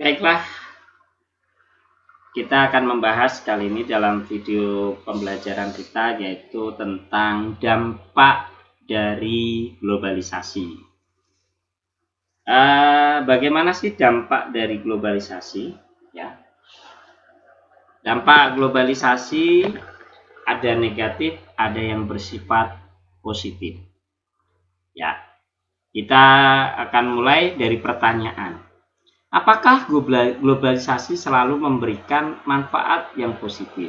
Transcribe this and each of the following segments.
Baiklah, kita akan membahas kali ini dalam video pembelajaran kita yaitu tentang dampak dari globalisasi. Bagaimana sih dampak dari globalisasi? Ya, dampak globalisasi ada negatif, ada yang bersifat positif. Ya, kita akan mulai dari pertanyaan. Apakah globalisasi selalu memberikan manfaat yang positif?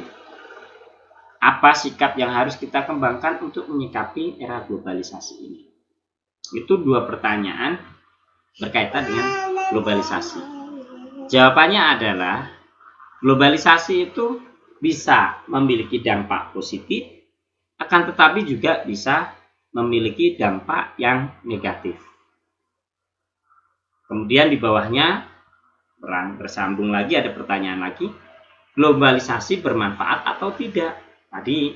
Apa sikap yang harus kita kembangkan untuk menyikapi era globalisasi ini? Itu dua pertanyaan berkaitan dengan globalisasi. Jawabannya adalah globalisasi itu bisa memiliki dampak positif, akan tetapi juga bisa memiliki dampak yang negatif. Kemudian di bawahnya bersambung lagi, ada pertanyaan lagi, globalisasi bermanfaat atau tidak? Tadi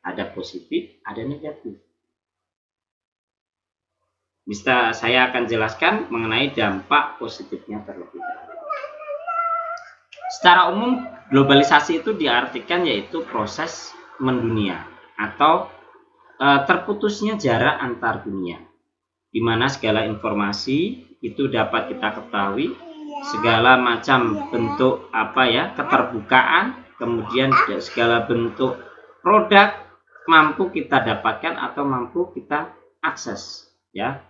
ada positif, ada negatif. Saya akan jelaskan mengenai dampak positifnya terlebih dahulu. Secara umum, globalisasi itu diartikan yaitu proses mendunia atau terputusnya jarak antar dunia, di mana segala informasi itu dapat kita ketahui, segala macam bentuk keterbukaan, kemudian segala bentuk produk mampu kita dapatkan atau mampu kita akses. Ya,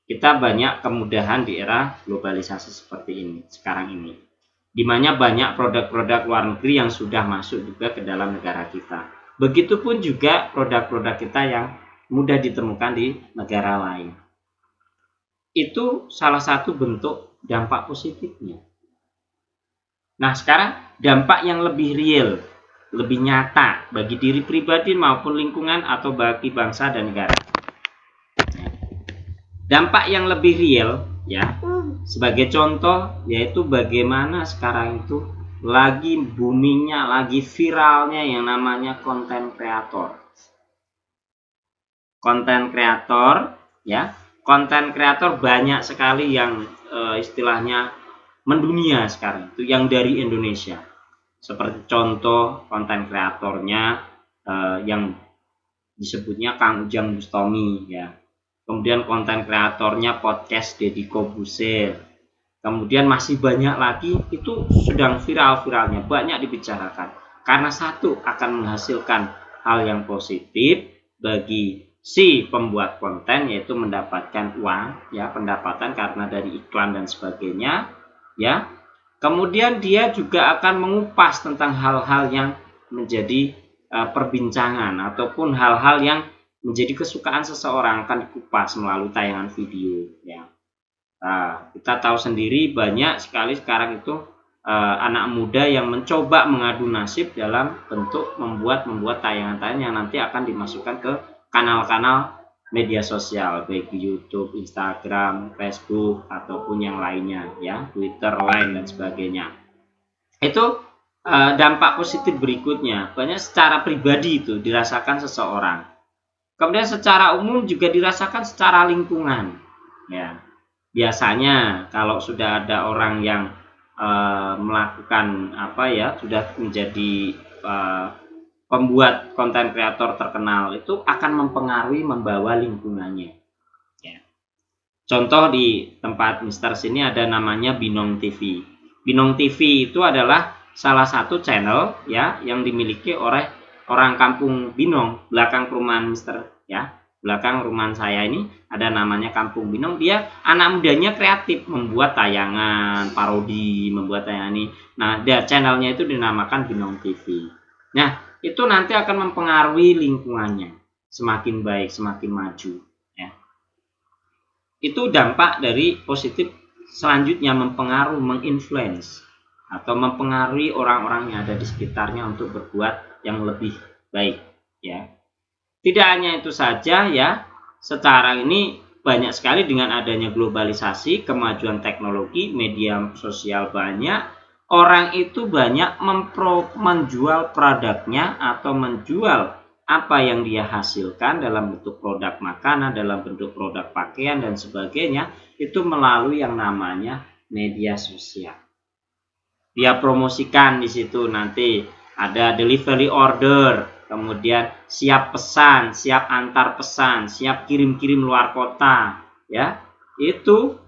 kita banyak kemudahan di era globalisasi seperti ini sekarang ini, di mana banyak produk-produk luar negeri yang sudah masuk juga ke dalam negara kita. Begitupun juga produk-produk kita yang mudah ditemukan di negara lain. Itu salah satu bentuk dampak positifnya. Nah, sekarang dampak yang lebih real, lebih nyata bagi diri pribadi maupun lingkungan atau bagi bangsa dan negara. Dampak yang lebih real, ya, sebagai contoh yaitu bagaimana sekarang itu lagi boomingnya, lagi viralnya yang namanya konten kreator. Konten kreator, ya, konten kreator banyak sekali yang istilahnya mendunia sekarang itu yang dari Indonesia. Seperti contoh konten kreatornya yang disebutnya Kang Ujang Bustami, ya. Kemudian konten kreatornya podcast Deddy Corbuzier. Kemudian masih banyak lagi, itu sedang viral-viralnya, banyak dibicarakan. Karena satu, akan menghasilkan hal yang positif bagi si pembuat konten, yaitu mendapatkan uang, ya, pendapatan karena dari iklan dan sebagainya, ya. Kemudian dia juga akan mengupas tentang hal-hal yang menjadi perbincangan ataupun hal-hal yang menjadi kesukaan seseorang akan dikupas melalui tayangan video, ya. Nah, kita tahu sendiri banyak sekali sekarang itu anak muda yang mencoba mengadu nasib dalam bentuk membuat tayangan-tayangan yang nanti akan dimasukkan ke kanal-kanal media sosial, baik di YouTube, Instagram, Facebook ataupun yang lainnya, ya, Twitter, Line dan sebagainya. Itu dampak positif berikutnya, banyak secara pribadi itu dirasakan seseorang. Kemudian secara umum juga dirasakan secara lingkungan, ya. Biasanya kalau sudah ada orang yang melakukan sudah menjadi pembuat konten kreator terkenal, itu akan membawa lingkungannya, ya. Contoh di tempat Mister sini ada namanya Binong TV. Binong TV itu adalah salah satu channel, ya, yang dimiliki oleh orang kampung Binong, belakang perumahan Mister, ya. Belakang rumah saya ini ada namanya Kampung Binong. Dia anak mudanya kreatif, membuat tayangan parodi, membuat tayangan ini. Nah, channelnya itu dinamakan Binong TV. Nah, itu nanti akan mempengaruhi lingkungannya semakin baik, semakin maju, ya. Itu dampak dari positif. Selanjutnya mempengaruhi, menginfluence atau mempengaruhi orang-orang yang ada di sekitarnya untuk berbuat yang lebih baik, ya. Tidak hanya itu saja, ya. Sekarang ini banyak sekali dengan adanya globalisasi, kemajuan teknologi, media sosial banyak, orang itu banyak menjual produknya atau menjual apa yang dia hasilkan dalam bentuk produk makanan, dalam bentuk produk pakaian dan sebagainya, itu melalui yang namanya media sosial. dia promosikan di situ, nanti ada delivery order, kemudian siap pesan, siap antar pesan, siap kirim-kirim luar kota, ya. Itu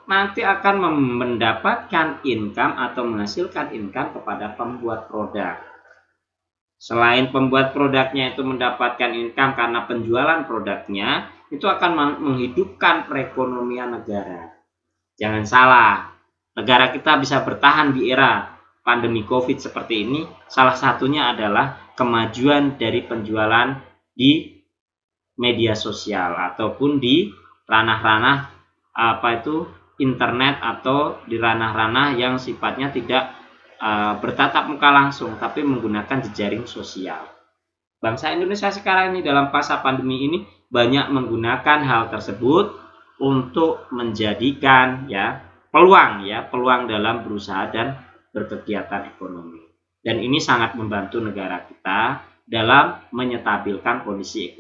nanti akan mendapatkan income atau menghasilkan income kepada pembuat produk. Selain pembuat produknya itu mendapatkan income karena penjualan produknya, itu akan menghidupkan perekonomian negara. Jangan salah, negara kita bisa bertahan di era pandemi COVID seperti ini, salah satunya adalah kemajuan dari penjualan di media sosial ataupun di ranah-ranah internet atau di ranah-ranah yang sifatnya tidak bertatap muka langsung, tapi menggunakan jejaring sosial. Bangsa Indonesia sekarang ini dalam masa pandemi ini banyak menggunakan hal tersebut untuk menjadikan peluang dalam berusaha dan berkegiatan ekonomi. Dan ini sangat membantu negara kita dalam menyetabilkan kondisi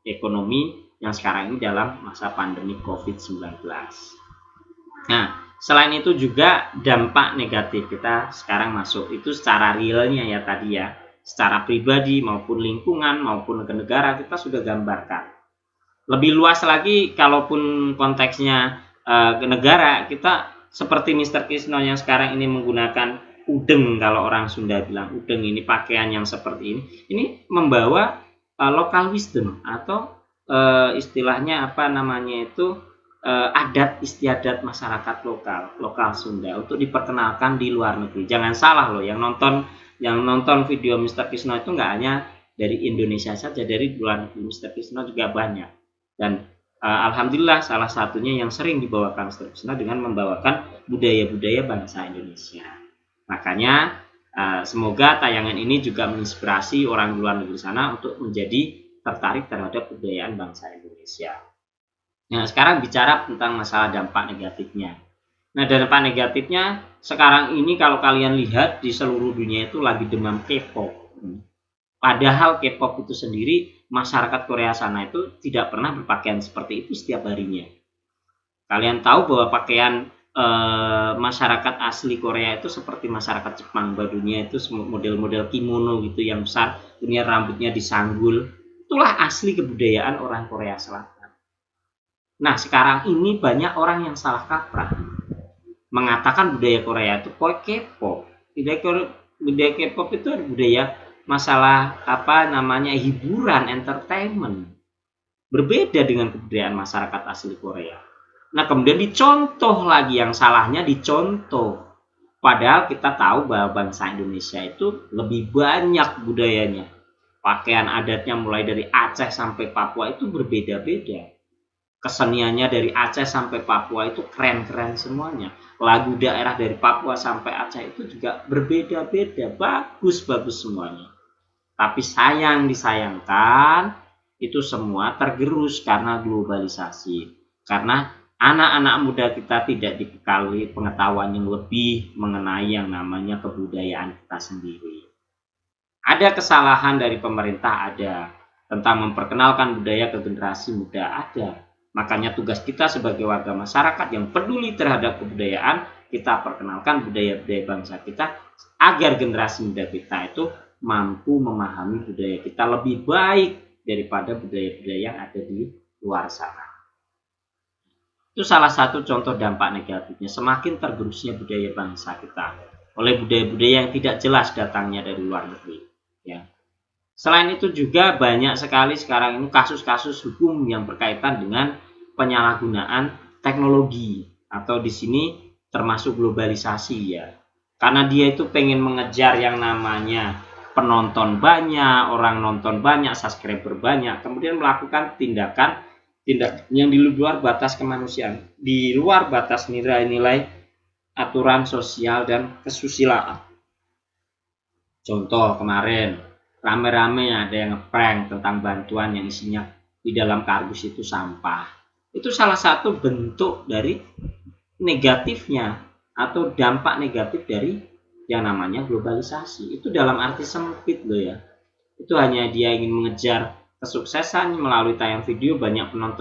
ekonomi yang sekarang ini dalam masa pandemi COVID-19. Nah, selain itu juga dampak negatif kita sekarang masuk itu secara realnya ya tadi ya, secara pribadi maupun lingkungan maupun ke negara kita sudah gambarkan. Lebih luas lagi kalaupun konteksnya ke negara, kita seperti Mr. Krisno yang sekarang ini menggunakan udeng, kalau orang Sunda bilang udeng, ini pakaian yang seperti ini membawa local wisdom atau istilahnya adat istiadat masyarakat lokal Sunda untuk diperkenalkan di luar negeri. Jangan salah loh, yang nonton video Mr. Krisno itu nggak hanya dari Indonesia saja, dari luar negeri Mr. Krisno juga banyak. Dan alhamdulillah salah satunya yang sering dibawakan Mr. Krisno dengan membawakan budaya-budaya bangsa Indonesia. Makanya semoga tayangan ini juga menginspirasi orang luar negeri sana untuk menjadi tertarik terhadap kebudayaan bangsa Indonesia. Nah, sekarang bicara tentang masalah dampak negatifnya. Nah, dampak negatifnya sekarang ini kalau kalian lihat di seluruh dunia itu lagi demam K-pop. Padahal K-pop itu sendiri, masyarakat Korea sana itu tidak pernah berpakaian seperti itu setiap harinya. Kalian tahu bahwa pakaian masyarakat asli Korea itu seperti masyarakat Jepang, bajunya itu model-model kimono gitu yang besar, kemudian rambutnya disanggul. Itulah asli kebudayaan orang Korea Selatan. Nah, sekarang ini banyak orang yang salah kaprah mengatakan budaya Korea itu K-pop. Budaya K-pop itu budaya masalah hiburan, entertainment. Berbeda dengan kebudayaan masyarakat asli Korea. Nah, kemudian dicontoh lagi, yang salahnya dicontoh. Padahal kita tahu bahwa bangsa Indonesia itu lebih banyak budayanya. Pakaian adatnya mulai dari Aceh sampai Papua itu berbeda-beda. Keseniannya dari Aceh sampai Papua itu keren-keren semuanya. Lagu daerah dari Papua sampai Aceh itu juga berbeda-beda, bagus-bagus semuanya. Tapi disayangkan itu semua tergerus karena globalisasi. Karena anak-anak muda kita tidak dibekali pengetahuan yang lebih mengenai yang namanya kebudayaan kita sendiri. Ada kesalahan dari pemerintah, ada. Tentang memperkenalkan budaya ke generasi muda, ada. Makanya tugas kita sebagai warga masyarakat yang peduli terhadap kebudayaan, kita perkenalkan budaya-budaya bangsa kita agar generasi muda kita itu mampu memahami budaya kita lebih baik daripada budaya-budaya yang ada di luar sana. Itu salah satu contoh dampak negatifnya, semakin tergerusnya budaya bangsa kita oleh budaya-budaya yang tidak jelas datangnya dari luar negeri. Ya. Selain itu juga banyak sekali sekarang ini kasus-kasus hukum yang berkaitan dengan penyalahgunaan teknologi, atau di sini termasuk globalisasi ya. Karena dia itu pengen mengejar yang namanya penonton banyak, orang nonton banyak, subscriber banyak, kemudian melakukan tindakan yang di luar batas kemanusiaan, di luar batas nilai-nilai aturan sosial dan kesusilaan. Contoh kemarin rame-rame ada yang ngeprank tentang bantuan yang isinya di dalam kardus itu sampah. Itu salah satu bentuk dari negatifnya atau dampak negatif dari yang namanya globalisasi. Itu dalam arti sempit loh ya. Itu hanya dia ingin mengejar kesuksesan melalui tayang video banyak penonton.